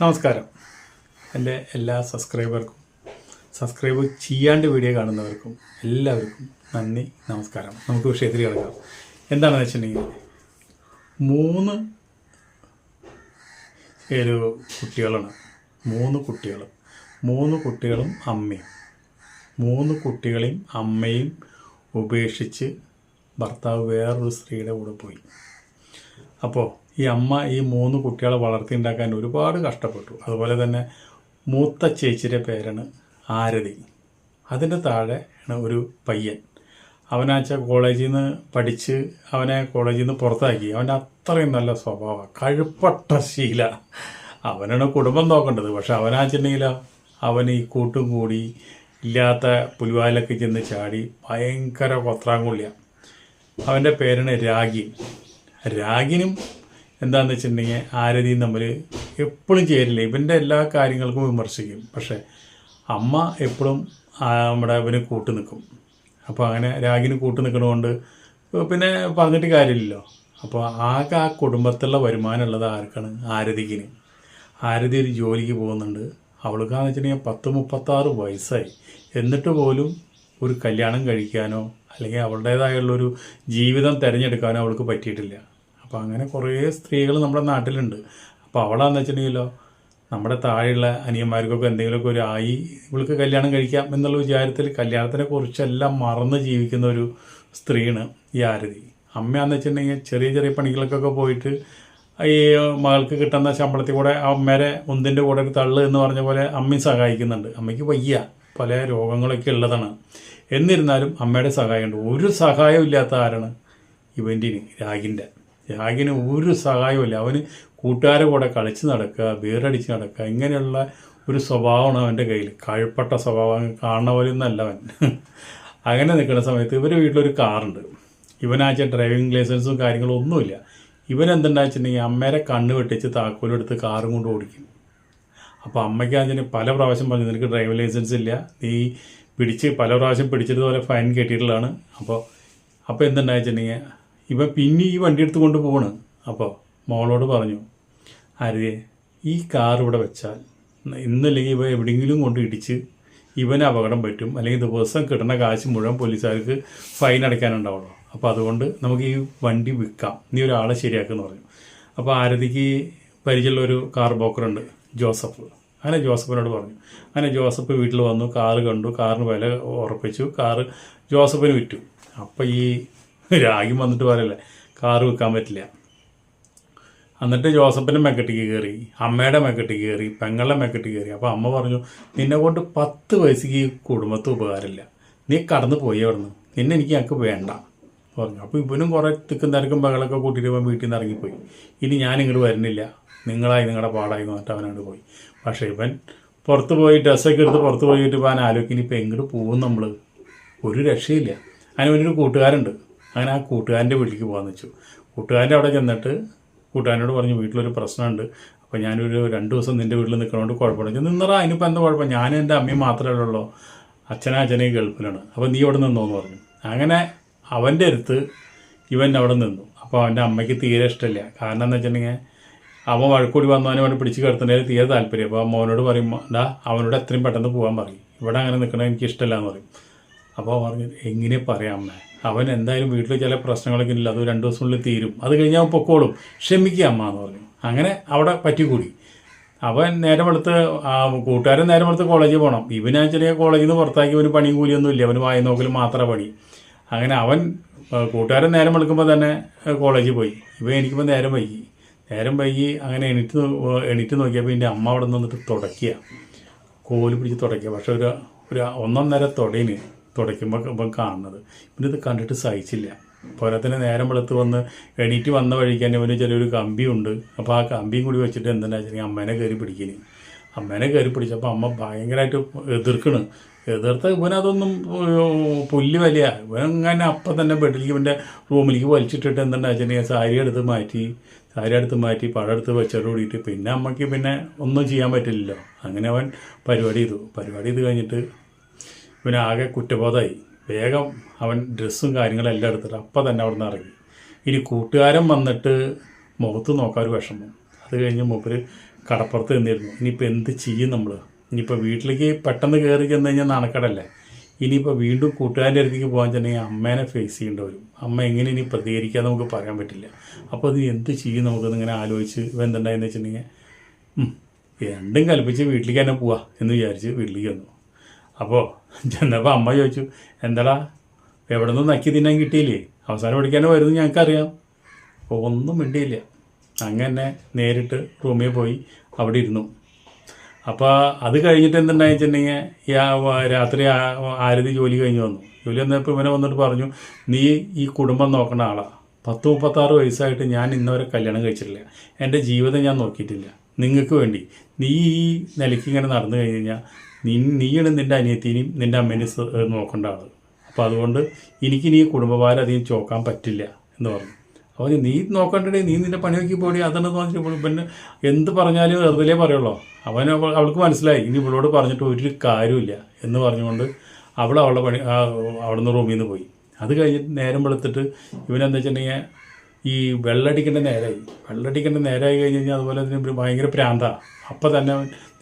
നമസ്കാരം. എൻ്റെ എല്ലാ സബ്സ്ക്രൈബ് ചെയ്യാണ്ട് വീഡിയോ കാണുന്നവർക്കും എല്ലാവർക്കും നന്ദി, നമസ്കാരം. നമുക്ക് വിഷയത്തിൽ കിടക്കാം. എന്താണെന്ന് വെച്ചിട്ടുണ്ടെങ്കിൽ, കുട്ടികളാണ്. മൂന്ന് കുട്ടികളും അമ്മയും. മൂന്ന് കുട്ടികളെയും അമ്മയും ഉപേക്ഷിച്ച് ഭർത്താവ് വേറൊരു സ്ത്രീയുടെ കൂടെ പോയി. അപ്പോൾ ഈ അമ്മ ഈ മൂന്ന് കുട്ടികളെ വളർത്തിയുണ്ടാക്കാൻ ഒരുപാട് കഷ്ടപ്പെട്ടു. അതുപോലെ തന്നെ മൂത്ത ചേച്ചിയുടെ പേരാണ് ആരതി. അതിൻ്റെ താഴെ ഒരു പയ്യൻ. അവനാച്ച കോളേജിൽ നിന്ന് പഠിച്ച് അവനെ കോളേജിൽ നിന്ന് പുറത്താക്കി. അവൻ്റെ അത്രയും നല്ല സ്വഭാവം, കഴുപ്പട്ട ശീല. അവനാണ് കുടുംബം നോക്കേണ്ടത്. പക്ഷെ അവനാച്ചിട്ടുണ്ടെങ്കിൽ അവൻ ഈ കൂട്ടും കൂടി ഇല്ലാത്ത പുലിവാലൊക്കെ ചെന്ന് ചാടി ഭയങ്കര കൊത്രാങ്കുള്ളിയ. അവൻ്റെ പേരാണ് രാഗിനും എന്താണെന്ന് വെച്ചിട്ടുണ്ടെങ്കിൽ ആരതിയും തമ്മിൽ എപ്പോഴും ചേരില്ല. ഇവൻ്റെ എല്ലാ കാര്യങ്ങൾക്കും വിമർശിക്കും. പക്ഷേ അമ്മ എപ്പോഴും നമ്മുടെ ഇവന് കൂട്ട് നിൽക്കും. അപ്പോൾ അങ്ങനെ രാഗിന് കൂട്ട് നിൽക്കണതുകൊണ്ട് പിന്നെ പറഞ്ഞിട്ട് കാര്യമില്ലല്ലോ. അപ്പോൾ ആകെ ആ കുടുംബത്തിലുള്ള വരുമാനമുള്ളത് ആർക്കാണ്? ആരതിക്കിന്. ആരതി ഒരു ജോലിക്ക് പോകുന്നുണ്ട്. അവൾക്കാന്ന് വെച്ചിട്ടുണ്ടെങ്കിൽ 36 വയസ്സായി. എന്നിട്ട് പോലും ഒരു കല്യാണം കഴിക്കാനോ അല്ലെങ്കിൽ അവളുടേതായുള്ളൊരു ജീവിതം തിരഞ്ഞെടുക്കാനോ അവൾക്ക് പറ്റിയിട്ടില്ല. അപ്പോൾ അങ്ങനെ കുറേ സ്ത്രീകൾ നമ്മുടെ നാട്ടിലുണ്ട്. അപ്പോൾ അവളാന്ന് വെച്ചിട്ടുണ്ടെങ്കിലോ നമ്മുടെ താഴെയുള്ള അനിയന്മാർക്കൊക്കെ എന്തെങ്കിലുമൊക്കെ ഇവൾക്ക് കല്യാണം കഴിക്കാം എന്നുള്ള വിചാരത്തിൽ കല്യാണത്തിനെ കുറിച്ചെല്ലാം മറന്ന് ജീവിക്കുന്ന ഒരു സ്ത്രീയാണ് ഈ ആരതി. അമ്മയാന്ന് വെച്ചിട്ടുണ്ടെങ്കിൽ ചെറിയ ചെറിയ പണികൾക്കൊക്കെ പോയിട്ട് ഈ മകൾക്ക് കിട്ടുന്ന ശമ്പളത്തിൽ കൂടെ അമ്മേരെ ഒന്നിൻ്റെ കൂടെ ഒരു തള്ളു എന്ന് പറഞ്ഞ പോലെ അമ്മയും സഹായിക്കുന്നുണ്ട്. അമ്മയ്ക്ക് വയ്യ, പല രോഗങ്ങളൊക്കെ ഉള്ളതാണ്. എന്നിരുന്നാലും അമ്മയുടെ സഹായമുണ്ട്. ഒരു സഹായം ഇല്ലാത്ത ആരാണ്? രാഗിന് ഒരു സഹായമില്ല. അവന് കൂട്ടുകാരെ കൂടെ കളിച്ച് നടക്കുക, ബീറടിച്ച് നടക്കുക, ഇങ്ങനെയുള്ള ഒരു സ്വഭാവമാണ് അവൻ്റെ കയ്യിൽ. കഴുപ്പട്ട സ്വഭാവം, കാണുന്ന പോലെയൊന്നല്ല അവൻ. അങ്ങനെ നിൽക്കുന്ന സമയത്ത് ഇവരുടെ വീട്ടിലൊരു കാറുണ്ട്. ഇവനാച്ച ഡ്രൈവിംഗ് ലൈസൻസും കാര്യങ്ങളും ഒന്നുമില്ല. ഇവൻ എന്തുണ്ടാച്ചിട്ടുണ്ടെങ്കിൽ അമ്മേരെ കണ്ണ് വെട്ടിച്ച് താക്കോലെടുത്ത് കാറും കൊണ്ട് ഓടിക്കും. അപ്പോൾ അമ്മയ്ക്കാച്ചിന് പല പ്രാവശ്യം പറഞ്ഞു, നിനക്ക് ഡ്രൈവിംഗ് ലൈസൻസ് ഇല്ല, നീ പല പ്രാവശ്യം പിടിച്ചതുപോലെ ഫൈൻ കെട്ടിയിട്ടുള്ളതാണ്. അപ്പോൾ എന്തുണ്ടാച്ചിട്ടുണ്ടെങ്കിൽ ഇവൻ പിന്നെ ഈ വണ്ടി എടുത്ത് കൊണ്ട് പോവാണ്. അപ്പോൾ മോളോട് പറഞ്ഞു, ആരതിയെ ഈ കാർ ഇവിടെ വെച്ചാൽ ഇന്നല്ലെങ്കിൽ ഇവ എവിടെയെങ്കിലും കൊണ്ട് ഇടിച്ച് ഇവന് അപകടം പറ്റും, അല്ലെങ്കിൽ ദിവസം കിട്ടുന്ന കാശ് മുഴുവൻ പോലീസുകാർക്ക് ഫൈൻ അടയ്ക്കാനുണ്ടാവുള്ളൂ. അപ്പോൾ അതുകൊണ്ട് നമുക്ക് ഈ വണ്ടി വിൽക്കാം, നീ ഒരാളെ ശരിയാക്കുമെന്ന് പറഞ്ഞു. അപ്പോൾ ആരതിക്ക് പരിചയമുള്ളൊരു കാർ ബ്രോക്കറുണ്ട്, ജോസഫ്. അങ്ങനെ ജോസഫിനോട് പറഞ്ഞു. അങ്ങനെ ജോസഫ് വീട്ടിൽ വന്നു, കാറ് കണ്ടു, കാറിന് വില ഉറപ്പിച്ചു, കാറ് ജോസഫിന് വിറ്റു. അപ്പോൾ ഈ രാഗി വന്നിട്ട് പറയല്ലേ കാറ് വിൽക്കാൻ പറ്റില്ല. എന്നിട്ട് ജോസഫിൻ്റെ മെക്കെട്ടിക്ക് കയറി, അമ്മയുടെ മെക്കെട്ടിക്ക് കയറി, പെങ്ങളുടെ മെക്കെട്ടിക്ക് കയറി. അപ്പോൾ അമ്മ പറഞ്ഞു, നിന്നെ കൊണ്ട് 10 വയസ്സിക്ക് ഈ കുടുംബത്ത് ഉപകാരമില്ല, നീ കടന്നു പോയി അവിടുന്ന്, ഞങ്ങൾക്ക് വേണ്ട പറഞ്ഞു. അപ്പോൾ ഇവനും കുറേ തിക്കും തിരക്കും ബഹളൊക്കെ കൂട്ടിയിട്ട് ഇവൻ വീട്ടിൽ നിന്ന് ഇറങ്ങിപ്പോയി. ഇനി ഞാനിങ്ങോട്ട് വരുന്നില്ല, നിങ്ങളുടെ പാടായി എന്നിട്ട് അവനോട് പോയി. പക്ഷേ ഇവൻ പുറത്ത് പോയി ഡ്രസ്സൊക്കെ എടുത്ത് പുറത്ത് പോയിട്ട് ഇവൻ ആലോചിക്കും, ഇനിയിപ്പോൾ എങ്ങോട്ട് പോകും നമ്മൾ, ഒരു രക്ഷയില്ല. അതിനൊരു കൂട്ടുകാരുണ്ട്. അങ്ങനെ ആ കൂട്ടുകാരൻ്റെ വീട്ടിലേക്ക് പോകാമെന്ന് വെച്ചു. കൂട്ടുകാരൻ്റെ അവിടെ ചെന്നിട്ട് കൂട്ടുകാരനോട് പറഞ്ഞു, വീട്ടിലൊരു പ്രശ്നമുണ്ട്, അപ്പോൾ ഞാനൊരു 2 ദിവസം നിൻ്റെ വീട്ടിൽ നിൽക്കണോണ്ട് കുഴപ്പമില്ല. നിന്നറാ, അതിനിപ്പോൾ എന്താ കുഴപ്പം, ഞാനും എൻ്റെ അമ്മയും മാത്രമേ ഉള്ളൂ, അച്ഛനെ ഗൾഫിലാണ്, അപ്പോൾ നീ അവിടെ നിന്നോന്ന് പറഞ്ഞു. അങ്ങനെ അവൻ്റെ അടുത്ത് ഇവൻ അവിടെ നിന്നു. അപ്പോൾ അവൻ്റെ അമ്മയ്ക്ക് തീരെ ഇഷ്ടമില്ല. കാരണം എന്താ വെച്ചിട്ടുണ്ടെങ്കിൽ അവൻ വഴക്കൂടി വന്നവനെ അവനെ പിടിച്ച് കിടത്തുന്നതിൽ തീരെ താല്പര്യം. അപ്പോൾ അമ്മോനോട് പറയുമ്പോൾ അവനോട് എത്രയും പെട്ടെന്ന് പോകാൻ പറയും, ഇവിടെ അങ്ങനെ നിൽക്കണത് എനിക്ക് ഇഷ്ടമില്ല എന്ന് പറയും. അപ്പോൾ പറഞ്ഞു, എങ്ങനെ പറയാം അമ്മ, അവൻ എന്തായാലും വീട്ടിൽ ചില പ്രശ്നങ്ങളൊക്കെ ഇല്ല, അത് 2 ദിവസത്തിനുള്ളിൽ തീരും, അത് കഴിഞ്ഞാൽ അവൻ പൊക്കോളും, ക്ഷമിക്കുക അമ്മ എന്ന് പറഞ്ഞു. അങ്ങനെ അവിടെ പറ്റിക്കൂടി. അവൻ നേരം എടുത്ത് കൂട്ടുകാരൻ നേരം എടുത്ത് കോളേജിൽ പോകണം. ഇവനാച്ചാൽ കോളേജിൽ നിന്ന് പുറത്താക്കി, അവന് പണിയും കൂലിയൊന്നും ഇല്ല, അവന് വായി നോക്കലും മാത്രമേ പണി. അങ്ങനെ അവൻ കൂട്ടുകാരൻ നേരം എടുക്കുമ്പോൾ തന്നെ കോളേജിൽ പോയി. എനിക്കിപ്പോൾ നേരം വൈകി. അങ്ങനെ എണീറ്റ് നോക്കിയപ്പോൾ എൻ്റെ അമ്മ അവിടെ നിന്നിട്ട് കോല് പിടിച്ച് തുടയ്ക്കുക. പക്ഷെ ഒരു 1.5 തൊടയിന് തുടയ്ക്കുമ്പോൾ ഇപ്പം കാണുന്നത്. പിന്നെ ഇത് കണ്ടിട്ട് സഹിച്ചില്ല. പോരാത്തന്നെ നേരം വെളുത്ത് എണീറ്റ് വന്ന വഴിക്ക് തന്നെ ഇവന് ചെറിയൊരു കമ്പിയുണ്ട്. അപ്പോൾ ആ കമ്പിയും കൂടി വെച്ചിട്ട് എന്തെന്ന് വെച്ചിട്ടുണ്ടെങ്കിൽ അമ്മേനെ കയറി പിടിച്ചപ്പോൾ അമ്മ ഭയങ്കരമായിട്ട് എതിർത്ത ഇവനതൊന്നും പുല്ല് വലിയ ഇവനങ്ങനെ അപ്പം തന്നെ ബെഡിലേക്ക് ഇവൻ്റെ റൂമിലേക്ക് വലിച്ചിട്ടിട്ട് എന്തെന്ന് വെച്ചിട്ടുണ്ടെങ്കിൽ സാരി എടുത്ത് മാറ്റി പടം എടുത്ത് വെച്ചോട് കൂടിയിട്ട് പിന്നെ അമ്മയ്ക്ക് പിന്നെ ഒന്നും ചെയ്യാൻ പറ്റില്ലല്ലോ. അങ്ങനെ അവൻ പരിപാടി ചെയ്ത് കഴിഞ്ഞിട്ട് ഇവനാകെ കുറ്റബോധമായി. വേഗം അവൻ ഡ്രസ്സും കാര്യങ്ങളെല്ലാം എടുത്തിട്ട് അപ്പം തന്നെ അവിടെ നിന്ന് ഇറങ്ങി. ഇനി കൂട്ടുകാരൻ വന്നിട്ട് മുഖത്ത് നോക്കാൻ ഒരു വിഷമം. അത് കഴിഞ്ഞ് മൂപ്പര് കടപ്പുറത്ത് നിന്നിരുന്നു. ഇനിയിപ്പോൾ എന്ത് ചെയ്യും നമ്മൾ? ഇനിയിപ്പോൾ വീട്ടിലേക്ക് പെട്ടെന്ന് കയറി ചെന്ന് കഴിഞ്ഞാൽ നടക്കടല്ലേ. ഇനിയിപ്പോൾ വീണ്ടും കൂട്ടുകാരുടെ അടുത്തേക്ക് പോകാൻ ചെന്നെങ്കിൽ അമ്മേനെ ഫേസ് ചെയ്യേണ്ടി വരും. അമ്മ എങ്ങനെ ഇനി പ്രതികരിക്കാതെ നമുക്ക് പറയാൻ പറ്റില്ല. അപ്പോൾ അത് എന്ത് ചെയ്യും നമുക്കിങ്ങനെ ആലോചിച്ച് ഇപ്പം എന്തുണ്ടായെന്ന് വെച്ചിട്ടുണ്ടെങ്കിൽ രണ്ടും കൽപ്പിച്ച് വീട്ടിലേക്ക് തന്നെ പോവാ എന്ന് വിചാരിച്ച് വീട്ടിലേക്ക് വന്നു. അപ്പോൾ ചെന്നപ്പോൾ അമ്മ ചോദിച്ചു, എന്താടാ എവിടെ നിന്ന് നക്കി തിന്നാൻ കിട്ടിയില്ലേ? അവസാനം പഠിക്കാനോ വരുന്നത് ഞങ്ങൾക്കറിയാം. അപ്പോൾ ഒന്നും മിണ്ടിയില്ല. അങ്ങനെ നേരിട്ട് റൂമിൽ പോയി അവിടെ ഇരുന്നു. അപ്പോൾ അത് കഴിഞ്ഞിട്ട് എന്തുണ്ടായി വെച്ചിട്ടുണ്ടെങ്കിൽ രാത്രി ആരതി ജോലി കഴിഞ്ഞ് വന്നു. ജോലി വന്നപ്പോൾ ഇവനെ വന്നിട്ട് പറഞ്ഞു, നീ ഈ കുടുംബം നോക്കേണ്ട ആളാണ്. 36 വയസ്സായിട്ട് ഞാൻ ഇന്നവരെ കല്യാണം കഴിച്ചിട്ടില്ല. എൻ്റെ ജീവിതം ഞാൻ നോക്കിയിട്ടില്ല. നിങ്ങൾക്ക് വേണ്ടി നീ ഈ നിലയ്ക്ക് ഇങ്ങനെ നടന്നു കഴിഞ്ഞ് കഴിഞ്ഞാൽ നീയാണ് നിൻ്റെ അനിയത്തിനെയും നിൻ്റെ അമ്മേനെയും നോക്കേണ്ട ആൾ. അപ്പോൾ അതുകൊണ്ട് എനിക്കിനി ഈ കുടുംബഭാരം അധികം ചോക്കാൻ പറ്റില്ല എന്ന് പറഞ്ഞു. അപ്പോൾ നീ നോക്കണ്ടേ, നീ നിൻ്റെ പണി നോക്കി പോടി, അതെന്ന് പറഞ്ഞിട്ട് പിന്നെ എന്ത് പറഞ്ഞാലും വെറുതെ പറയുള്ളൂ. അവൾക്ക് മനസ്സിലായി ഇനി ഇവളോട് പറഞ്ഞിട്ട് ഒരു കാര്യമില്ല എന്ന് പറഞ്ഞുകൊണ്ട് അവളുടെ പണി അവിടുന്ന് റൂമിൽ നിന്ന് പോയി. അത് കഴിഞ്ഞിട്ട് നേരം വെളുത്തിട്ട് ഇവനെന്താ വെച്ചിട്ടുണ്ടെങ്കിൽ ഈ വെള്ളടിക്കേണ്ട നേരമായി കഴിഞ്ഞ് കഴിഞ്ഞാൽ അതുപോലെ തന്നെ ഭയങ്കര പ്രാന്താണ്. അപ്പം തന്നെ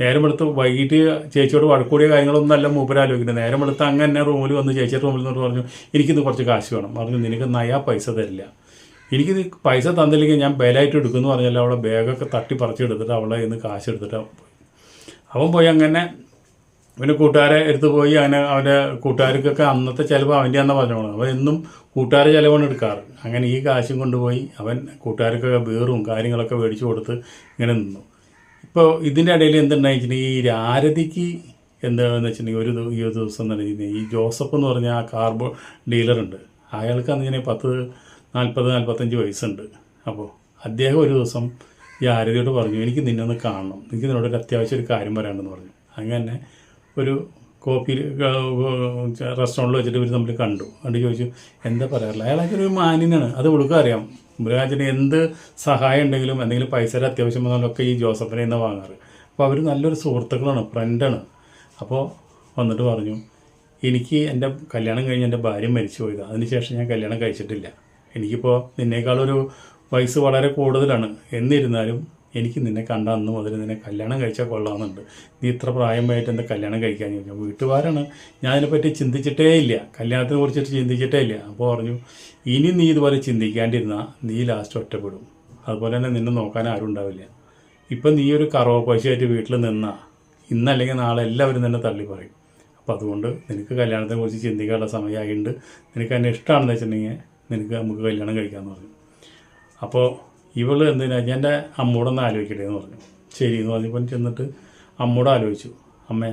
നേരം വെളുത്ത് വൈകിട്ട് ചേച്ചിയോട് വഴക്കൂടിയ കാര്യങ്ങളൊന്നും അല്ല മൂപ്പരാലോചിക്കുന്നത്. നേരം വെളുത്ത് അങ്ങനെ റൂമിൽ വന്ന് ചേച്ചിയുടെ റൂമിൽ നിന്ന് പറഞ്ഞു, എനിക്കിന്ന് കുറച്ച് കാശ് വേണം. പറഞ്ഞു, നിനക്ക് നയാ പൈസ തരില്ല. എനിക്ക് പൈസ തന്നില്ലെങ്കിൽ ഞാൻ ബേലായിട്ട് എടുക്കുമെന്ന് പറഞ്ഞാൽ അവളെ ബാഗൊക്കെ തട്ടി പറിച്ചെടുത്തിട്ട് അവളെ ഇന്ന് കാശ് എടുത്തിട്ട് അവൻ പോയി. അങ്ങനെ പിന്നെ കൂട്ടുകാരെ എടുത്ത് പോയി. അങ്ങനെ അവൻ്റെ കൂട്ടുകാർക്കൊക്കെ അന്നത്തെ ചിലവ് അവൻ്റെ അന്ന് പറഞ്ഞോളാം. അവൻ എന്നും കൂട്ടുകാരെ ചിലവാണ് എടുക്കാറ്. അങ്ങനെ ഈ കാശും കൊണ്ടുപോയി അവൻ കൂട്ടുകാർക്കൊക്കെ ബീറും കാര്യങ്ങളൊക്കെ മേടിച്ചു കൊടുത്ത് ഇങ്ങനെ നിന്നു. ഇപ്പോൾ ഇതിൻ്റെ ഇടയിൽ എന്തുണ്ടായി വെച്ചിട്ടുണ്ടെങ്കിൽ ഈ ആരതിക്ക് എന്താണെന്ന് വെച്ചിട്ടുണ്ടെങ്കിൽ ഈ ഒരു ദിവസം എന്ന് പറഞ്ഞിട്ടുണ്ടെങ്കിൽ ഈ ജോസഫ് എന്ന് പറഞ്ഞ ആ കാർബോ ഡീലറുണ്ട്. അയാൾക്ക് അന്ന് ഇങ്ങനെ 40-45 വയസ്സുണ്ട്. അപ്പോൾ അദ്ദേഹം ഒരു ദിവസം ഈ ആരതിയോട് പറഞ്ഞു, എനിക്ക് നിന്നൊന്ന് കാണണം, എനിക്ക് നിന്നോടൊരു അത്യാവശ്യം ഒരു കാര്യം പറയാനുണ്ടെന്ന് പറഞ്ഞു. അങ്ങനെ ഒരു കോഫി റെസ്റ്റോറൻറ്റിൽ വെച്ചിട്ട് ഇവർ തമ്മിൽ കണ്ടു. ചോദിച്ചു, എന്താ പറയാറില്ല. അയാളൊക്കെ ഒരു മാന്യനാണ്, അത് വിളിക്കാൻ അറിയാം. മൃഗാചന് എന്ത് സഹായം ഉണ്ടെങ്കിലും എന്തെങ്കിലും പൈസയുടെ അത്യാവശ്യം വന്നാലൊക്കെ ഈ ജോസഫിനെ നിന്ന് വാങ്ങാറ്. അപ്പോൾ അവർ നല്ലൊരു സുഹൃത്തുക്കളാണ്, ഫ്രണ്ടാണ്. അപ്പോൾ വന്നിട്ട് പറഞ്ഞു, എനിക്ക് എൻ്റെ കല്യാണം കഴിഞ്ഞ് എൻ്റെ ഭാര്യ മരിച്ചു പോയതാണ്. അതിനുശേഷം ഞാൻ കല്യാണം കഴിച്ചിട്ടില്ല. എനിക്കിപ്പോൾ നിന്നേക്കാളൊരു വയസ്സ് വളരെ കൂടുതലാണ്. എന്നിരുന്നാലും എനിക്ക് നിന്നെ കണ്ട അന്ന് മുതൽ നിന്നെ കല്യാണം കഴിച്ചാൽ കൊള്ളാമെന്നുണ്ട്. നീ ഇത്ര പ്രായമായിട്ട് എൻ്റെ കല്യാണം കഴിക്കാൻ ചോദിക്കാം. വീട്ടുകാരാണ്, ഞാൻ അതിനെപ്പറ്റി ചിന്തിച്ചിട്ടേ ഇല്ല, കല്യാണത്തിനെ കുറിച്ചിട്ട് ചിന്തിച്ചിട്ടേ ഇല്ല. അപ്പോൾ പറഞ്ഞു, ഇനി നീ ഇതുപോലെ ചിന്തിക്കാണ്ടിരുന്നാൽ നീ ലാസ്റ്റ് ഒറ്റപ്പെടും. അതുപോലെ തന്നെ നിന്നെ നോക്കാൻ ആരും ഉണ്ടാവില്ല. ഇപ്പം നീ ഒരു കറവ പശുവായിട്ട് വീട്ടിൽ നിന്നാൽ ഇന്നല്ലെങ്കിൽ നാളെ എല്ലാവരും തന്നെ തള്ളി പറയും. അപ്പോൾ അതുകൊണ്ട് നിനക്ക് കല്യാണത്തെ കുറിച്ച് ചിന്തിക്കാനുള്ള സമയമായിട്ടുണ്ട്. നിനക്ക് എന്നെ ഇഷ്ടമാണെന്ന് വെച്ചിട്ടുണ്ടെങ്കിൽ നമുക്ക് കല്യാണം കഴിക്കാമെന്ന് പറഞ്ഞു. അപ്പോൾ ഇവള് എന്തിനാ എൻ്റെ അമ്മോടൊന്ന് ആലോചിക്കട്ടെ എന്ന് പറഞ്ഞു. ശരി എന്ന് പറഞ്ഞപ്പോൾ ചെന്നിട്ട് അമ്മോട് ആലോചിച്ചു. അമ്മേ,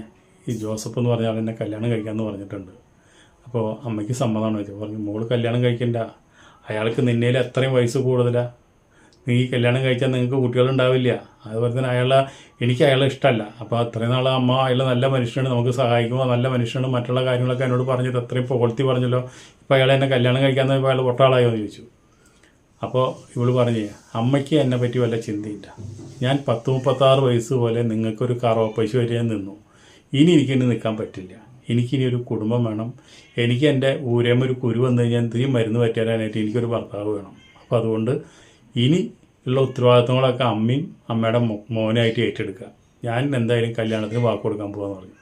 ഈ ജോസഫ് എന്ന് പറഞ്ഞ ആൾ എന്നെ കല്യാണം കഴിക്കാമെന്ന് പറഞ്ഞിട്ടുണ്ട്. അപ്പോൾ അമ്മയ്ക്ക് സമ്മതമാണെന്ന് വെച്ചു. പറഞ്ഞു, മോള് കല്യാണം കഴിക്കണ്ട, അയാൾക്ക് നിന്നേൽ അത്രയും വയസ്സ് കൂടുതലാണ്. നീ കല്യാണം കഴിച്ചാൽ നിങ്ങൾക്ക് കുട്ടികളുണ്ടാവില്ല. അതുപോലെ തന്നെ എനിക്ക് അയാളെ ഇഷ്ടമല്ല. അപ്പോൾ അത്രയും നാൾ അമ്മ അയാൾ നല്ല മനുഷ്യനാണ്, നമുക്ക് സഹായിക്കുമ്പോൾ നല്ല മനുഷ്യനാണ്, മറ്റുള്ള കാര്യങ്ങളൊക്കെ എന്നോട് പറഞ്ഞിട്ട് അത്രയും പുകഴ്ത്തി പറഞ്ഞല്ലോ. ഇപ്പോൾ അയാളെ എന്നെ കല്യാണം കഴിക്കാമെന്ന് ഇപ്പോൾ അയാൾ പൊട്ടാളായോ എന്ന് ചോദിച്ചു. അപ്പോൾ ഇവൾ പറഞ്ഞു, അമ്മയ്ക്ക് എന്നെ പറ്റി വല്ല ചിന്തയില്ല. ഞാൻ 36 വയസ്സ് പോലെ നിങ്ങൾക്കൊരു കറവ പശു വരെ നിന്നു. ഇനി എനിക്കിനി നിൽക്കാൻ പറ്റില്ല. എനിക്കിനി ഒരു കുടുംബം വേണം. എനിക്ക് എൻ്റെ ഊരേമ ഒരു കുരു വന്നു കഴിഞ്ഞാൽ എന്തെങ്കിലും മരുന്ന് പറ്റാനായിട്ട് എനിക്കൊരു ഭർത്താവ് വേണം. അപ്പോൾ അതുകൊണ്ട് ഇനി ഉള്ള ഉത്തരവാദിത്തങ്ങളൊക്കെ അമ്മയും അമ്മയുടെ മോനായിട്ട് ഏറ്റെടുക്കുക. ഞാൻ എന്തായാലും കല്യാണത്തിന് വാക്ക് കൊടുക്കാൻ പോകാമെന്ന് പറഞ്ഞു.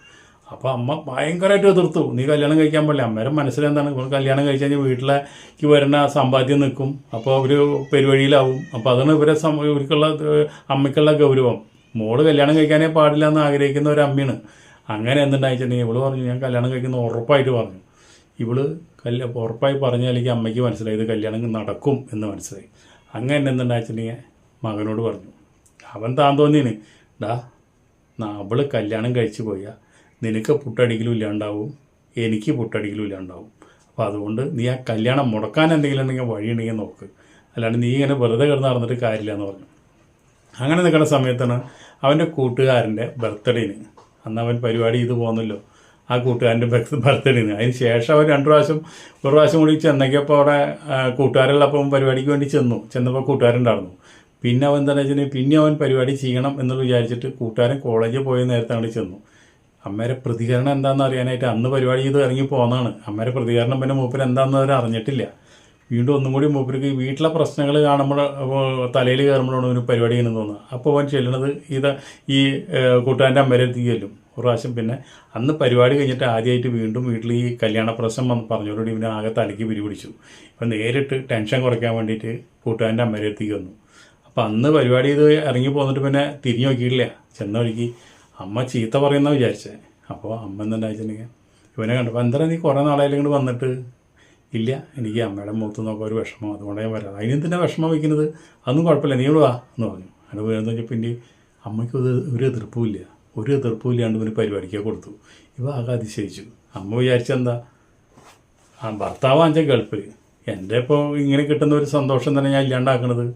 അപ്പോൾ അമ്മ ഭയങ്കരമായിട്ട് എതിർത്തു. നീ കല്യാണം കഴിക്കാൻ പാടില്ല. അമ്മയുടെ മനസ്സിലെന്താണ്, ഇപ്പോൾ കല്യാണം കഴിച്ച് കഴിഞ്ഞാൽ വീട്ടിലേക്ക് വരുന്ന സമ്പാദ്യം നിൽക്കും. അപ്പോൾ അവർ പെരുവഴിയിലാവും. അപ്പോൾ അതാണ് ഇവർക്കുള്ള അമ്മയ്ക്കുള്ള ഗൗരവം. മോള് കല്യാണം കഴിക്കാനേ പാടില്ല എന്ന് ആഗ്രഹിക്കുന്ന ഒരു അമ്മയാണ്. അങ്ങനെ എന്തുണ്ടായിട്ടുണ്ടെങ്കിൽ ഇവള് പറഞ്ഞു, ഞാൻ കല്യാണം കഴിക്കുന്ന ഉറപ്പായിട്ട് പറഞ്ഞു. ഇവള് ഉറപ്പായി പറഞ്ഞാലേക്ക് അമ്മയ്ക്ക് മനസ്സിലായി ഇത് കല്യാണം നടക്കും എന്ന് മനസ്സിലായി. അങ്ങനെ എന്തുണ്ടായിട്ടുണ്ടെങ്കിൽ മകനോട് പറഞ്ഞു. അവൻ താൻ തോന്നിയാണ്, അവള് കല്യാണം കഴിച്ചു പോയാൽ നിനക്ക് പുട്ടടിക്കലും ഇല്ലാണ്ടാവും, എനിക്ക് പുട്ടടിക്കലും ഇല്ലാണ്ടാവും. അപ്പോൾ അതുകൊണ്ട് നീ ആ കല്യാണം മുടക്കാൻ എന്തെങ്കിലും ഉണ്ടെങ്കിൽ വഴിയുണ്ടെങ്കിൽ നോക്ക്, അല്ലാണ്ട് നീ ഇങ്ങനെ വെറുതെ കിടന്ന് നടന്നിട്ട് കാര്യമില്ല എന്ന് പറഞ്ഞു. അങ്ങനെ നിൽക്കുന്ന സമയത്താണ് അവൻ്റെ കൂട്ടുകാരൻ്റെ ബർത്ത്ഡേന്, അന്ന് അവൻ പരിപാടി ചെയ്ത് പോകുന്നല്ലോ, ആ കൂട്ടുകാരൻ്റെ ബർത്ത്ഡേന്. അതിന് ശേഷം അവൻ ഒരു പ്രാവശ്യം കൂടി ചെന്നപ്പോൾ അവിടെ കൂട്ടുകാരുള്ളപ്പം പരിപാടിക്ക് വേണ്ടി ചെന്നപ്പോൾ കൂട്ടുകാരുണ്ടായിരുന്നു. പിന്നെ അവൻ എന്താണെന്ന് വെച്ചിട്ടുണ്ടെങ്കിൽ പിന്നെ അവൻ പരിപാടി ചെയ്യണം എന്ന് വിചാരിച്ചിട്ട് കൂട്ടുകാരൻ കോളേജിൽ പോയ നേരത്തെ അങ്ങോട്ട് ചെന്നു. അമ്മേരെ പ്രതികരണം എന്താണെന്ന് അറിയാനായിട്ട് അന്ന് പരിപാടി ചെയ്ത് ഇറങ്ങി പോകുന്നതാണ്. അമ്മേരെ പ്രതികരണം പിന്നെ മൂപ്പര് എന്താണെന്ന് അവർ അറിഞ്ഞിട്ടില്ല. വീണ്ടും ഒന്നും കൂടി മൂപ്പർക്ക് വീട്ടിലെ പ്രശ്നങ്ങൾ കാണുമ്പോൾ തലയിൽ കയറുമ്പോഴാണ് ഒരു പരിപാടി ചെയ്യുന്നത് തോന്നുന്നത്. അപ്പോൾ അവൻ ചെല്ലണത് ഈ കൂട്ടുകാരൻ്റെ അമ്മയിലെത്തി ചെല്ലും ഒരു പ്രാവശ്യം. പിന്നെ അന്ന് പരിപാടി കഴിഞ്ഞിട്ട് ആദ്യമായിട്ട് വീണ്ടും വീട്ടിൽ ഈ കല്യാണ പ്രശ്നം വന്ന് പറഞ്ഞോടുകൂടി പിന്നെ ആകെ തലയ്ക്ക് പിടിപിടിച്ചു. അപ്പം നേരിട്ട് ടെൻഷൻ കുറയ്ക്കാൻ വേണ്ടിയിട്ട് കൂട്ടുകാരൻ്റെ അമ്മയിലെത്തിക്ക് വന്നു. അപ്പം അന്ന് പരിപാടി ചെയ്ത് ഇറങ്ങി പോന്നിട്ട് പിന്നെ തിരിഞ്ഞു നോക്കിയിട്ടില്ല. ചെന്ന വഴിക്ക് അമ്മ ചീത്ത പറയുന്ന വിചാരിച്ചേ. അപ്പോൾ അമ്മ എന്താണെന്നുവെച്ചിട്ടുണ്ടെങ്കിൽ ഇവനെ കണ്ടപ്പോൾ എന്താ നീ കുറേ നാളായാലും ഇങ്ങോട്ട് വന്നിട്ട്, ഇല്ല എനിക്ക് അമ്മയുടെ മുഖത്ത് നോക്കാൻ ഒരു വിഷമം, അതുകൊണ്ടാണ് ഞാൻ വരാം. അതിന് തന്നെ വിഷമം വയ്ക്കുന്നത്, അതൊന്നും കുഴപ്പമില്ല, നീ ഇവിടെ വാ എന്ന് പറഞ്ഞു. അത് വീണെന്ന് വെച്ചപ്പോൾ പിന്നെ അമ്മയ്ക്ക് ഒരു എതിർപ്പുമില്ല, ഒരു എതിർപ്പുമില്ലാണ്ട് ഇവന് പരിപാടിക്ക് കൊടുത്തു. ഇവ ആകെ അതിശയിച്ചു. അമ്മ വിചാരിച്ചെന്താ, ഭർത്താവ് അഞ്ച ഗൾഫിൽ, എൻ്റെ ഇപ്പോൾ ഇങ്ങനെ കിട്ടുന്ന ഒരു സന്തോഷം തന്നെ ഞാൻ ഇല്ലാണ്ടാക്കണത്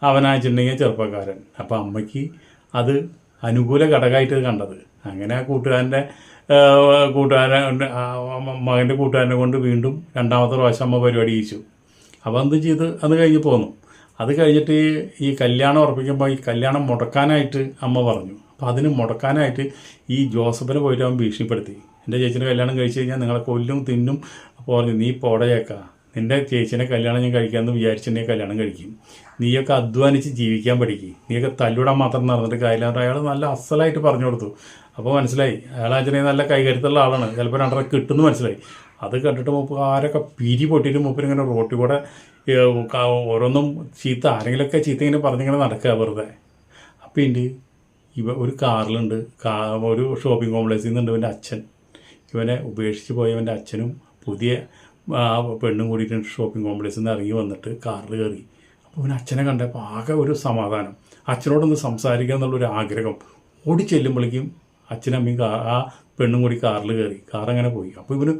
അവനാച്ചിട്ടുണ്ടെങ്കിൽ ചെറുപ്പക്കാരൻ. അപ്പോൾ അമ്മയ്ക്ക് അത് അനുകൂല ഘടകമായിട്ട് കണ്ടത്. അങ്ങനെ ആ കൂട്ടുകാരൻ്റെ മകൻ്റെ കൂട്ടുകാരനെ കൊണ്ട് വീണ്ടും രണ്ടാമത്തെ പ്രാവശ്യം അമ്മ പരിപാടി ചെയ്യിച്ചു. അപ്പോൾ എന്ത് ചെയ്ത് അത് കഴിഞ്ഞ് പോന്നു. അത് കഴിഞ്ഞിട്ട് ഈ കല്യാണം ഉറപ്പിക്കുമ്പോൾ ഈ കല്യാണം മുടക്കാനായിട്ട് അമ്മ പറഞ്ഞു. അപ്പോൾ അതിന് മുടക്കാനായിട്ട് ഈ ജോസഫിനെ പോയിട്ട് അവൻ ഭീഷണിപ്പെടുത്തി. എൻ്റെ ചേച്ചിൻ്റെ കല്യാണം കഴിച്ച് കഴിഞ്ഞാൽ നിങ്ങളെ കൊല്ലും തിന്നും. അപ്പോൾ പറഞ്ഞു, നീ പോടയേക്കാ, നിൻ്റെ ചേച്ചിനെ കല്യാണം ഞാൻ കഴിക്കാമെന്ന് വിചാരിച്ചിട്ടുണ്ടെങ്കിൽ കല്യാണം കഴിക്കും, നീയൊക്കെ അധ്വാനിച്ച് ജീവിക്കാൻ പഠിക്കും, നീയൊക്കെ തല്ലിവിടാൻ മാത്രം നടന്നിട്ട് കാര്യമില്ല. അയാൾ നല്ല അസലായിട്ട് പറഞ്ഞു കൊടുത്തു. അപ്പോൾ മനസ്സിലായി അയാൾ അച്ഛനെ നല്ല കൈകരുത്തുള്ള ആളാണ്, ചിലപ്പോൾ രണ്ടര കിട്ടുമെന്ന് മനസ്സിലായി. അത് കണ്ടിട്ട് ആരൊക്കെ പിരി പൊട്ടിയിട്ട് മൂപ്പരിങ്ങനെ റോട്ടിൽ കൂടെ ഓരോന്നും ചീത്ത, ആരെങ്കിലുമൊക്കെ ചീത്ത ഇങ്ങനെ പറഞ്ഞിങ്ങനെ നടക്കുക വെറുതെ. അപ്പോൾ ഇവ ഒരു കാറിലുണ്ട്, ഒരു ഷോപ്പിംഗ് കോംപ്ലക്സിൽ നിന്നുണ്ട് ഇവൻ്റെ അച്ഛൻ. ഇവനെ ഉപേക്ഷിച്ച് പോയവൻ്റെ അച്ഛനും പുതിയ പെണ്ണും കൂടിയിട്ട് ഷോപ്പിംഗ് കോംപ്ലക്സിൽ നിന്ന് ഇറങ്ങി വന്നിട്ട് കാറിൽ കയറി. അപ്പോൾ ഇവൻ അച്ഛനെ കണ്ടപ്പോൾ ആകെ ഒരു സമാധാനം, അച്ഛനോടൊന്ന് സംസാരിക്കുക എന്നുള്ളൊരു ആഗ്രഹം. ഓടി ചെല്ലുമ്പോഴേക്കും അച്ഛനമ്മയും ആ പെണ്ണും കൂടി കാറിൽ കയറി. കാറങ്ങനെ പോയി. അപ്പോൾ ഇവന്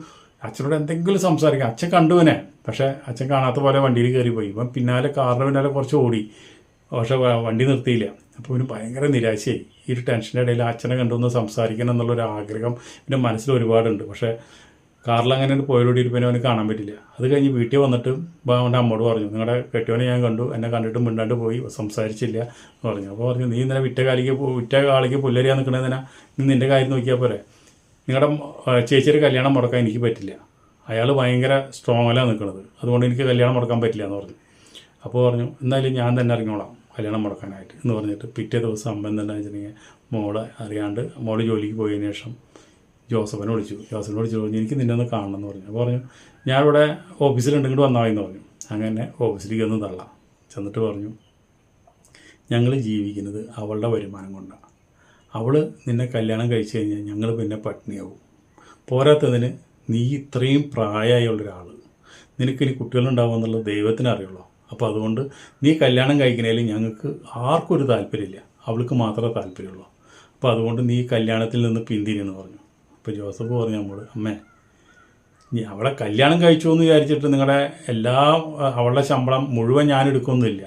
അച്ഛനോട് എന്തെങ്കിലും സംസാരിക്കാം. അച്ഛൻ കണ്ടുവനെ, പക്ഷേ അച്ഛൻ കാണാത്ത പോലെ വണ്ടിയിൽ കയറി പോയി. ഇവൻ പിന്നാലെ കാറിൻ്റെ പിന്നാലെ കുറച്ച് ഓടി, പക്ഷേ വണ്ടി നിർത്തിയില്ല. അപ്പോൾ ഇവന് ഭയങ്കര നിരാശയായി. ഈ ഒരു ടെൻഷൻ്റെ ഇടയിൽ അച്ഛനെ കണ്ടൊന്ന് സംസാരിക്കണം എന്നുള്ളൊരു ആഗ്രഹം പിന്നെ മനസ്സിൽ ഒരുപാടുണ്ട്. പക്ഷേ കാറിൽ അങ്ങനെ പോയോടി പിന്നെ അവന് കാണാൻ പറ്റില്ല. അത് കഴിഞ്ഞ് വീട്ടിൽ വന്നിട്ട് അവൻ്റെ അമ്മോട് പറഞ്ഞു, നിങ്ങളുടെ കെട്ടിയവനെ ഞാൻ കണ്ടു, എന്നെ കണ്ടിട്ട് മിണ്ടാണ്ട് പോയി, സംസാരിച്ചില്ല എന്ന് പറഞ്ഞു. അപ്പോൾ പറഞ്ഞു, നീ ഇന്നലെ വിറ്റ ആളിക്ക് പുല്ലരിയാൻ നിൽക്കണതിനാ, നീ നിൻ്റെ കാര്യം നോക്കിയാൽ പോരെ, നിങ്ങളുടെ ചേച്ചിയുടെ കല്യാണം മുടക്കാൻ എനിക്ക് പറ്റില്ല, അയാൾ ഭയങ്കര സ്ട്രോങ്ങിലാണ് നിൽക്കുന്നത്, അതുകൊണ്ട് എനിക്ക് കല്യാണം മുടക്കാൻ പറ്റില്ല എന്ന് പറഞ്ഞു. അപ്പോൾ പറഞ്ഞു, എന്നാലും ഞാൻ തന്നെ ഇറങ്ങിക്കോളാം കല്യാണം മുടക്കാനായിട്ട് എന്ന് പറഞ്ഞിട്ട് പിറ്റേ ദിവസം അമ്മ എന്താണെന്ന് വെച്ചിട്ടുണ്ടെങ്കിൽ മോളെ അറിയാണ്ട് മോള് ജോലിക്ക് പോയതിന് ശേഷം ജോസഫിനെ വിളിച്ചു പറഞ്ഞു, എനിക്ക് നിന്നെ ഒന്ന് കാണണം എന്ന് പറഞ്ഞു. അപ്പോൾ പറഞ്ഞു, ഞാനിവിടെ ഓഫീസിലുണ്ടെങ്കിൽ വന്നാൽ എന്ന് പറഞ്ഞു. അങ്ങനെ ഓഫീസിലേക്ക് ഒന്ന് തള്ളാം. ചെന്നിട്ട് പറഞ്ഞു, ഞങ്ങൾ ജീവിക്കുന്നത് അവളുടെ വരുമാനം കൊണ്ടാണ്, അവൾ നിന്നെ കല്യാണം കഴിച്ചു കഴിഞ്ഞാൽ ഞങ്ങൾ പിന്നെ പട്ടിണിയാവും. പോരാത്തതിന് നീ ഇത്രയും പ്രായമായുള്ള ഒരാൾ, നിനക്കിനി കുട്ടികളുണ്ടാവുമെന്നുള്ളത് ദൈവത്തിന് അറിയുള്ളൂ. അപ്പോൾ അതുകൊണ്ട് നീ കല്യാണം കഴിക്കുന്നതിൽ ഞങ്ങൾക്ക് ആർക്കും ഒരു താല്പര്യമില്ല, അവൾക്ക് മാത്രമേ താല്പര്യമുള്ളൂ. അപ്പോൾ അതുകൊണ്ട് നീ കല്യാണത്തിൽ നിന്ന് പിന്തിരിയെന്ന് പറഞ്ഞു. അപ്പോൾ ജോസഫ് പറഞ്ഞു നമ്മോട്, അമ്മേ അവളെ കല്യാണം കഴിച്ചു എന്ന് വിചാരിച്ചിട്ട് നിങ്ങളുടെ അവളുടെ ശമ്പളം മുഴുവൻ ഞാൻ എടുക്കുമൊന്നുമില്ല,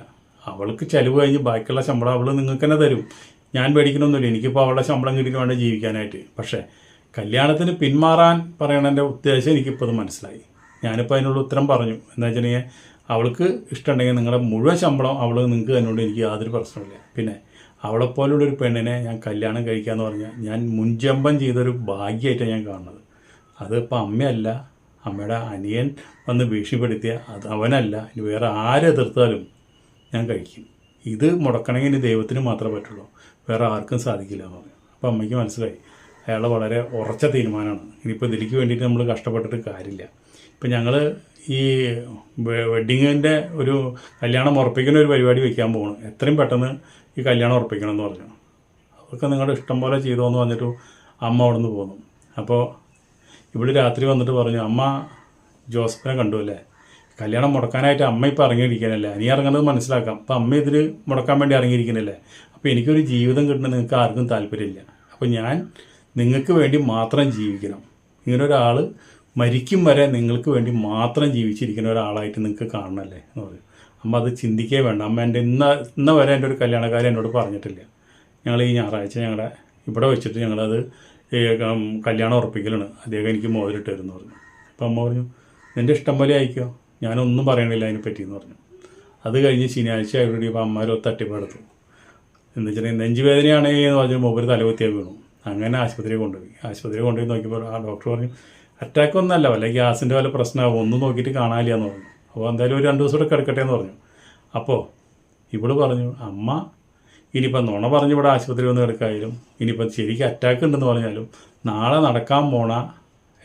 അവൾക്ക് ചിലവ് കഴിഞ്ഞ് ബാക്കിയുള്ള ശമ്പളം അവൾ നിങ്ങൾക്ക് തന്നെ തരും, ഞാൻ പേടിക്കണമെന്നില്ല, എനിക്കിപ്പോൾ അവളുടെ ശമ്പളം കിട്ടിയിട്ട് വേണ്ട ജീവിക്കാനായിട്ട്. പക്ഷേ കല്യാണത്തിന് പിന്മാറാൻ പറയണതിൻ്റെ ഉദ്ദേശം എനിക്കിപ്പോൾ അത് മനസ്സിലായി. ഞാനിപ്പോൾ അതിനുള്ള ഉത്തരം പറഞ്ഞു. എന്താ വെച്ചിട്ടുണ്ടെങ്കിൽ അവൾക്ക് ഇഷ്ടമുണ്ടെങ്കിൽ നിങ്ങളുടെ മുഴുവൻ ശമ്പളം അവൾ നിങ്ങൾക്ക് തന്നോട് എനിക്ക് യാതൊരു പ്രശ്നമില്ല. പിന്നെ അവളെപ്പോലുള്ളൊരു പെണ്ണിനെ ഞാൻ കല്യാണം കഴിക്കാമെന്ന് പറഞ്ഞാൽ ഞാൻ മുൻജമ്പം ചെയ്തൊരു ഭാഗ്യമായിട്ടാണ് ഞാൻ കാണുന്നത്. അതിപ്പോൾ അമ്മയല്ല, അമ്മയുടെ അനിയൻ വന്ന് ഭീഷണിപ്പെടുത്തിയ അത് അവനല്ല, ഇനി വേറെ ആരെതിർത്താലും ഞാൻ കഴിക്കും. ഇത് മുടക്കണമെങ്കിൽ ഇനി ദൈവത്തിന് മാത്രമേ പറ്റുള്ളൂ, വേറെ ആർക്കും സാധിക്കില്ല എന്ന് പറഞ്ഞു. അപ്പോൾ അമ്മയ്ക്ക് മനസ്സിലായി അയാൾ വളരെ ഉറച്ച തീരുമാനമാണ്. ഇനിയിപ്പോൾ ഇതിലേക്ക് വേണ്ടിയിട്ട് നമ്മൾ കഷ്ടപ്പെട്ടിട്ട് കാര്യമില്ല. ഇപ്പം ഞങ്ങൾ ഈ വെഡ്ഡിങ്ങിൻ്റെ ഒരു കല്യാണം ഉറപ്പിക്കുന്ന ഒരു പരിപാടി വയ്ക്കാൻ പോകണം, എത്രയും പെട്ടെന്ന് ഈ കല്യാണം ഉറപ്പിക്കണം എന്ന് പറഞ്ഞു. അതൊക്കെ നിങ്ങളുടെ ഇഷ്ടം പോലെ ചെയ്തോ എന്ന് പറഞ്ഞിട്ട് അമ്മ അവിടെ നിന്ന് പോന്നു. അപ്പോൾ ഇവിടെ രാത്രി വന്നിട്ട് പറഞ്ഞു, അമ്മ ജോസഫിനെ കണ്ടു അല്ലേ, കല്യാണം മുടക്കാനായിട്ട് അമ്മ ഇപ്പോൾ ഇറങ്ങിയിരിക്കാനല്ലേ, നീ ഇറങ്ങുന്നത് മനസ്സിലാക്കാം, അപ്പോൾ അമ്മ ഇതിൽ മുടക്കാൻ വേണ്ടി ഇറങ്ങിയിരിക്കുന്നില്ലേ, അപ്പോൾ എനിക്കൊരു ജീവിതം കിട്ടുന്നത് നിങ്ങൾക്ക് ആർക്കും താല്പര്യമില്ല, അപ്പോൾ ഞാൻ നിങ്ങൾക്ക് വേണ്ടി മാത്രം ജീവിക്കണം, ഇങ്ങനെ ഒരാൾ മരിക്കും വരെ നിങ്ങൾക്ക് വേണ്ടി മാത്രം ജീവിച്ചിരിക്കുന്ന ഒരാളായിട്ട് നിങ്ങൾക്ക് കാണണമല്ലേ എന്ന് പറയും. അമ്മ അത് ചിന്തിക്കേ വേണ്ട, അമ്മ എൻ്റെ ഇന്ന വരെ എൻ്റെ ഒരു കല്യാണക്കാരൻ എന്നോട് പറഞ്ഞിട്ടില്ല, ഞങ്ങൾ ഈ ഞായറാഴ്ച ഞങ്ങളുടെ ഇവിടെ വെച്ചിട്ട് ഞങ്ങളത് കല്യാണം ഉറപ്പിക്കലാണ്, അദ്ദേഹം എനിക്ക് മോതിരിട്ട് തരുമെന്ന് പറഞ്ഞു. അപ്പോൾ അമ്മ പറഞ്ഞു, നിൻ്റെ ഇഷ്ടം പോലെ അയക്കോ, ഞാനൊന്നും പറയണില്ല അതിനെപ്പറ്റിയെന്ന് പറഞ്ഞു. അത് കഴിഞ്ഞ് ശനിയാഴ്ച അവരുടെ ഇപ്പോൾ അമ്മമാരോ തട്ടിപ്പെടുത്തു. എന്ന് വെച്ചിട്ടുണ്ടെങ്കിൽ നെഞ്ചുവേദനയാണെങ്കിൽ എന്ന് പറഞ്ഞാൽ മൊബൈൽ തലകുത്തിയാൽ വീണു. അങ്ങനെ ആശുപത്രിയിൽ കൊണ്ടുപോയി നോക്കിയപ്പോൾ ആ ഡോക്ടർ പറഞ്ഞു, അറ്റാക്ക് ഒന്നല്ല, വല്ല ഗ്യാസിൻ്റെ വല്ല പ്രശ്നമാകും, ഒന്നും നോക്കിയിട്ട് കാണാനില്ല എന്ന് പറഞ്ഞു. അപ്പോൾ എന്തായാലും ഒരു 2 ദിവസം കൂടെ കിടക്കട്ടെ എന്ന് പറഞ്ഞു. അപ്പോൾ ഇവള് പറഞ്ഞു, അമ്മ ഇനിയിപ്പം നുണ പറഞ്ഞ് ഇവിടെ ആശുപത്രി വന്ന് കിടക്കായാലും ഇനിയിപ്പം ശരിക്കും അറ്റാക്ക് ഉണ്ടെന്ന് പറഞ്ഞാലും നാളെ നടക്കാൻ പോണ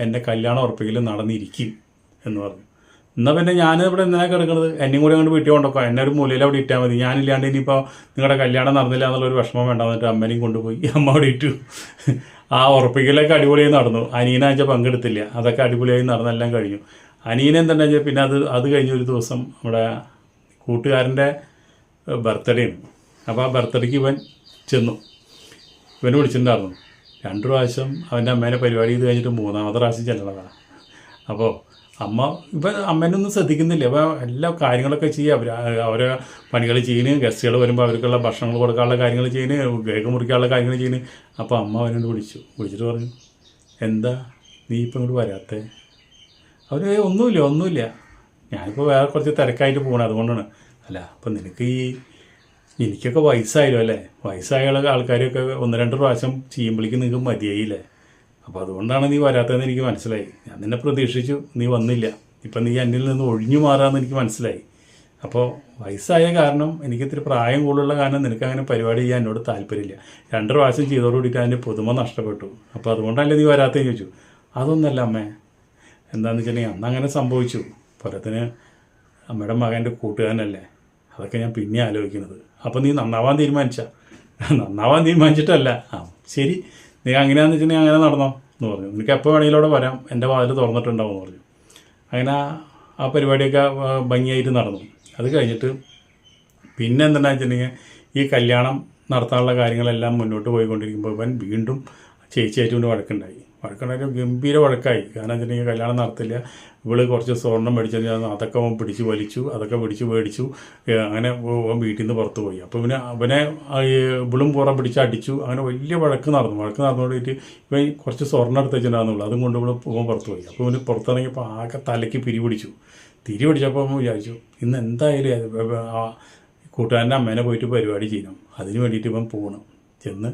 എൻ്റെ കല്യാണം ഉറപ്പിക്കലും നടന്നിരിക്കും എന്ന് പറഞ്ഞു. എന്നാൽ പിന്നെ ഞാൻ ഇവിടെ എന്തിനാണ് കിടക്കുന്നത്, എന്നെയും കൂടി അങ്ങോട്ട് വീട്ടിൽ കൊണ്ടുപോക്കോ, എന്നെ ഒരു മൂലയിൽ അവിടെ ഇട്ടാൽ മതി, ഞാനില്ലാണ്ട് ഇനിയിപ്പോൾ നിങ്ങളുടെ കല്യാണം നടന്നില്ല എന്നുള്ളൊരു വിഷമം വേണ്ട എന്നിട്ട് അമ്മേനെയും കൊണ്ടുപോയി അമ്മ അവിടെ ഇട്ടു. ആ ഉറപ്പിക്കലൊക്കെ അടിപൊളിയായി നടന്നു. അനിയനാഴ്ച പങ്കെടുത്തില്ല, അതൊക്കെ അടിപൊളിയായി നടന്നെല്ലാം കഴിഞ്ഞു. അനിയനെ എന്താണെന്ന് വെച്ചാൽ പിന്നെ അത് കഴിഞ്ഞ ഒരു ദിവസം നമ്മുടെ കൂട്ടുകാരൻ്റെ ബർത്ത്ഡേ ആണ്. അപ്പോൾ ആ ബർത്ത്ഡേക്ക് ഇവൻ ചെന്നു, ഇവന് വിളിച്ചിട്ടുണ്ടായിരുന്നു. 2 പ്രാവശ്യം അവൻ്റെ അമ്മേനെ പരിപാടി ചെയ്ത് കഴിഞ്ഞിട്ട് 3ാമത്തെ പ്രാവശ്യം ചെല്ലണതാണ്. അപ്പോൾ ഇപ്പം അമ്മേനൊന്നും ശ്രദ്ധിക്കുന്നില്ല. അപ്പോൾ എല്ലാ കാര്യങ്ങളൊക്കെ ചെയ്യുക, അവരെ പണികൾ ചെയ്യുന്നു, ഗസ്റ്റുകൾ വരുമ്പോൾ അവർക്കുള്ള ഭക്ഷണങ്ങൾ കൊടുക്കാനുള്ള കാര്യങ്ങൾ ചെയ്യുന്നു, കേക്ക് മുറിക്കാനുള്ള കാര്യങ്ങൾ ചെയ്യുന്നു. അപ്പോൾ അമ്മ അവനോട് വിളിച്ചിട്ട് പറഞ്ഞു, എന്താ നീ ഇപ്പം ഇങ്ങോട്ട് വരാത്തേ? അവർ ഒന്നുമില്ല ഞാനിപ്പോൾ വേറെ കുറച്ച് തിരക്കായിട്ട് പോകണം, അതുകൊണ്ടാണ്. അല്ല അപ്പം എനിക്കൊക്കെ വയസ്സായല്ലോ അല്ലേ, വയസ്സായ ആൾക്കാരൊക്കെ 1-2 പ്രാവശ്യം ചെയ്യുമ്പോഴേക്കും നിങ്ങൾക്ക് മതിയായില്ലേ, അപ്പോൾ അതുകൊണ്ടാണ് നീ വരാത്തതെന്ന് എനിക്ക് മനസ്സിലായി. ഞാൻ നിന്നെ പ്രതീക്ഷിച്ചു, നീ വന്നില്ല. ഇപ്പം നീ എന്നിൽ നിന്ന് ഒഴിഞ്ഞു മാറാമെന്ന് എനിക്ക് മനസ്സിലായി. അപ്പോൾ വയസ്സായ കാരണം, എനിക്ക് ഇത്തിരി പ്രായം കൂടുതലുള്ള കാരണം നിനക്ക് അങ്ങനെ പരിപാടി ചെയ്യാൻ എന്നോട് താല്പര്യമില്ല. 2 പ്രാവശ്യം ചെയ്തോടുകൂടിയിട്ട് അതിൻ്റെ പുതുമ നഷ്ടപ്പെട്ടു. അപ്പോൾ അതുകൊണ്ടല്ലേ നീ വരാത്തതെന്ന് ചോദിച്ചു. അതൊന്നല്ല അമ്മേ, എന്താണെന്ന് വെച്ചിട്ടുണ്ടെങ്കിൽ അന്ന് അങ്ങനെ സംഭവിച്ചു. പോരത്തിന് അമ്മയുടെ മകൻ്റെ കൂട്ടുകാരനല്ലേ, അതൊക്കെ ഞാൻ പിന്നെ ആലോചിക്കുന്നത്. അപ്പോൾ നീ നന്നാവാൻ തീരുമാനിച്ചിട്ടല്ല. ശരി, നീ അങ്ങനെയാണെന്ന് വെച്ചിട്ടുണ്ടെങ്കിൽ അങ്ങനെ നടന്നോ എന്ന് പറഞ്ഞു. നിനക്ക് എപ്പോൾ വേണമെങ്കിലും അവിടെ വരാം, എൻ്റെ വാതിൽ തുറന്നിട്ടുണ്ടാവും എന്ന് പറഞ്ഞു. അങ്ങനെ ആ പരിപാടിയൊക്കെ ഭംഗിയായിട്ട് നടന്നു. അത് കഴിഞ്ഞിട്ട് പിന്നെ എന്താണെന്ന് വെച്ചിട്ടുണ്ടെങ്കിൽ ഈ കല്യാണം നടത്താനുള്ള കാര്യങ്ങളെല്ലാം മുന്നോട്ട് പോയിക്കൊണ്ടിരിക്കുമ്പോൾ ഇവൻ വീണ്ടും ചേച്ചിയായിട്ട് വഴക്കുണ്ടായി. ഗംഭീര വഴക്കായി. കാരണം വെച്ചിട്ടുണ്ടെങ്കിൽ കല്യാണം നടത്തില്ല, ഇവള് കുറച്ച് സ്വർണ്ണം മേടിച്ചു, അതൊക്കെ അവൻ പിടിച്ച് വലിച്ചു, അതൊക്കെ പിടിച്ച് മേടിച്ചു. അങ്ങനെ വീട്ടിൽ നിന്ന് പുറത്ത് പോയി. അപ്പോൾ അവനെ ഇവളും പുറം പിടിച്ച് അടിച്ചു. അങ്ങനെ വലിയ വഴക്ക് നടന്നുകൊണ്ടിട്ട് ഇവൻ കുറച്ച് സ്വർണ്ണം എടുത്ത് വെച്ചിട്ടുണ്ടാകുന്നുള്ളൂ, അതും കൊണ്ട് ഇവള് പുറത്ത് പോയി. അപ്പോൾ ഇവന് പുറത്തിറങ്ങിയപ്പോൾ ആകെ തലയ്ക്ക് തിരി പിടിച്ചപ്പോൾ വിചാരിച്ചു ഇന്ന് എന്തായാലും കൂട്ടുകാരൻ്റെ അമ്മേനെ പോയിട്ട് പരിപാടി ചെയ്യണം, അതിന് വേണ്ടിയിട്ട് ഇവൻ പോകണം. ചെന്ന്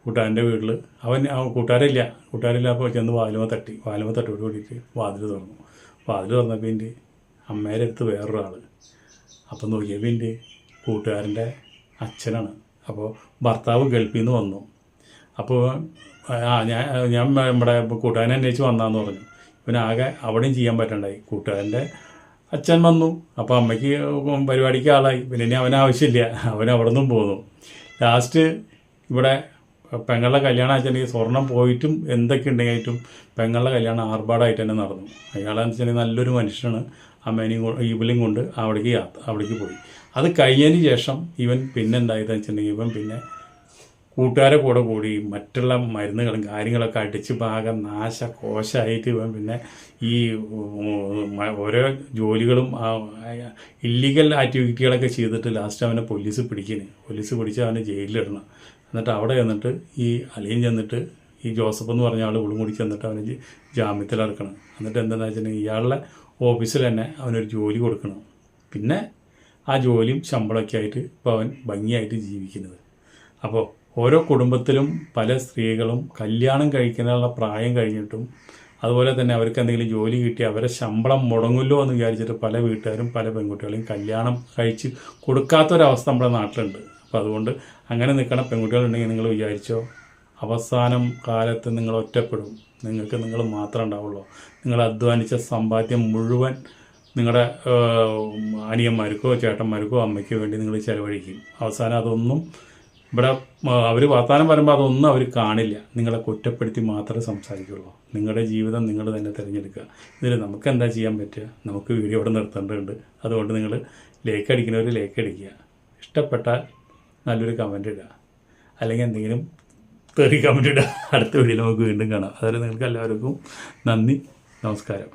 കൂട്ടുകാരൻ്റെ വീട്ടിൽ കൂട്ടുകാരില്ല അപ്പോൾ ചെന്ന് വാലുമ തട്ടോട് കൂടിയിട്ട് വാതിൽ തുറന്നപ്പോൾ എൻ്റെ അമ്മേരെ അടുത്ത് വേറൊരാൾ. അപ്പം നോക്കിയപ്പോൾ എൻ്റെ കൂട്ടുകാരൻ്റെ അച്ഛനാണ്. അപ്പോൾ ഭർത്താവ് ഗൾഫിൽ നിന്ന് വന്നു. അപ്പോൾ ഞാൻ നമ്മുടെ കൂട്ടുകാരനെ അന്വേഷിച്ച് വന്നാന്ന് പറഞ്ഞു. ഇവനാകെ അവിടെയും ചെയ്യാൻ പറ്റണ്ടായി. കൂട്ടുകാരൻ്റെ അച്ഛൻ വന്നു. അപ്പോൾ അമ്മയ്ക്ക് പരിപാടിക്ക് ആളായി. പിന്നെ അവനാവശ്യമില്ല, അവൻ അവിടെ നിന്നും പോന്നു. ലാസ്റ്റ് ഇവിടെ പെങ്ങളുടെ കല്യാണം വെച്ചിട്ടുണ്ടെങ്കിൽ സ്വർണം പോയിട്ടും എന്തൊക്കെ ഉണ്ടെങ്കിലും പെങ്ങളുടെ കല്യാണം ആർഭാടായിട്ട് തന്നെ നടന്നു. അയാളെന്ന് വെച്ചിട്ടുണ്ടെങ്കിൽ നല്ലൊരു മനുഷ്യനാണ്. അമ്മേനെയും ഇവളെയും കൊണ്ട് അവിടേക്ക് പോയി. അത് കഴിഞ്ഞതിന് ശേഷം ഇവൻ പിന്നെ എന്തായതെന്ന് വെച്ചിട്ടുണ്ടെങ്കിൽ ഇവൻ പിന്നെ കൂട്ടുകാരെ കൂടി മറ്റുള്ള മരുന്നുകളും കാര്യങ്ങളൊക്കെ അടിച്ച് ഭാഗം നാശകോശമായിട്ട് ഇവൻ പിന്നെ ഈ ഓരോ ജോലികളും ഇല്ലീഗൽ ആക്ടിവിറ്റികളൊക്കെ ചെയ്തിട്ട് ലാസ്റ്റ് അവനെ പോലീസ് പിടിച്ച് അവനെ ജയിലിലിടണം. എന്നിട്ട് അവിടെ ചെന്നിട്ട് ഈ അളിയൻ ചെന്നിട്ട് ഈ ജോസഫ് എന്ന് പറഞ്ഞ ആൾ ഇവളും കൂടി ചെന്നിട്ട് അവന് ജാമ്യത്തിലിറക്കണം. എന്നിട്ട് എന്താണെന്ന് വെച്ചിട്ടുണ്ടെങ്കിൽ ഇയാളുടെ ഓഫീസിൽ തന്നെ അവനൊരു ജോലി കൊടുക്കണം. പിന്നെ ആ ജോലിയും ശമ്പളമൊക്കെ ആയിട്ട് ഇപ്പോൾ അവൻ ഭംഗിയായിട്ട് ജീവിക്കുന്നത്. അപ്പോൾ ഓരോ കുടുംബത്തിലും പല സ്ത്രീകളും കല്യാണം കഴിക്കാനുള്ള പ്രായം കഴിഞ്ഞിട്ടും അതുപോലെ തന്നെ അവർക്ക് എന്തെങ്കിലും ജോലി കിട്ടി അവരെ ശമ്പളം മുടങ്ങുമല്ലോ എന്ന് വിചാരിച്ചിട്ട് പല വീട്ടുകാരും പല പെൺകുട്ടികളെയും കല്യാണം കഴിച്ച് കൊടുക്കാത്തൊരവസ്ഥ നമ്മുടെ നാട്ടിലുണ്ട്. അപ്പോൾ അതുകൊണ്ട് അങ്ങനെ നിൽക്കണ പെൺകുട്ടികളുണ്ടെങ്കിൽ നിങ്ങൾ വിചാരിച്ചോ, അവസാനം കാലത്ത് നിങ്ങൾ ഒറ്റപ്പെടും. നിങ്ങൾ മാത്രമേ ഉണ്ടാവുള്ളൂ. നിങ്ങൾ അധ്വാനിച്ച സമ്പാദ്യം മുഴുവൻ നിങ്ങളുടെ അനിയന്മാർക്കോ ചേട്ടന്മാർക്കോ അമ്മയ്ക്കോ വേണ്ടി നിങ്ങൾ ചിലവഴിക്കും. അവസാനം അതൊന്നും ഇവിടെ അവർ വർത്തമാനം പറയുമ്പോൾ അതൊന്നും അവർ കാണില്ല. നിങ്ങളെ കുറ്റപ്പെടുത്തി മാത്രമേ സംസാരിക്കുള്ളൂ. നിങ്ങളുടെ ജീവിതം നിങ്ങൾ തന്നെ തിരഞ്ഞെടുക്കുക. ഇതിൽ നമുക്ക് എന്താ ചെയ്യാൻ പറ്റുക? നമുക്ക് വീഡിയോ ഇവിടെ നിർത്തേണ്ടതുണ്ട്. അതുകൊണ്ട് നിങ്ങൾ ലൈക്ക് അടിക്കുന്നവർ ലൈക്ക് അടിക്കുക. ഇഷ്ടപ്പെട്ടാൽ നല്ലൊരു കമൻറ്റ് ഇടുക, അല്ലെങ്കിൽ എന്തെങ്കിലും തെറി കമൻറ്റ് ഇടുക. അടുത്ത വീഡിയോയിൽ നമുക്ക് വീണ്ടും കാണാം. അതുവരെ നിങ്ങൾക്ക് എല്ലാവർക്കും നന്ദി, നമസ്കാരം.